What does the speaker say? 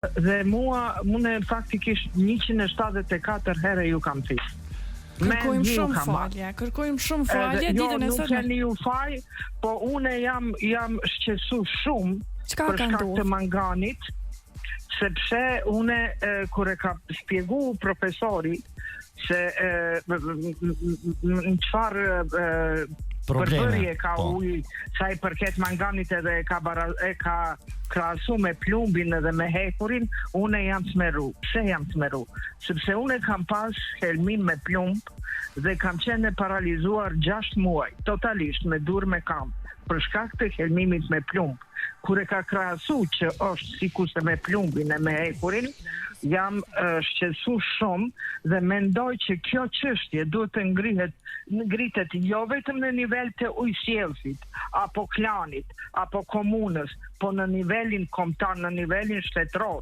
Dhe mune faktikisht 174 herë ju kam thënë. Kërkojmë shumë falje, ditën e sotme. Nuk keni ju faj, po une jam shqetësu shumë për shkak të manganit, sepse une kur e ka shpjegu profesori se në çfarë përbërje ka ujë sa i përket manganit edhe e ka krahasu me plumbin edhe me hekurin, une jam smeru. Pse jam smeru? Sepse une kam pas helmin me plumb dhe kam qenë paralizuar 6 muaj, totalisht me dur me kam, për shkak të helmimit me plumb. Kur e ka krahasu që është sikurse me plumbin e me hekurin, jam shqetësu shumë dhe mendoj që kjo çështje duhet të ngritet jo vetëm në nivel të ujësjellësit, apo klanit, apo komunës, po në nivelin kombëtar, në nivelin shtetëror.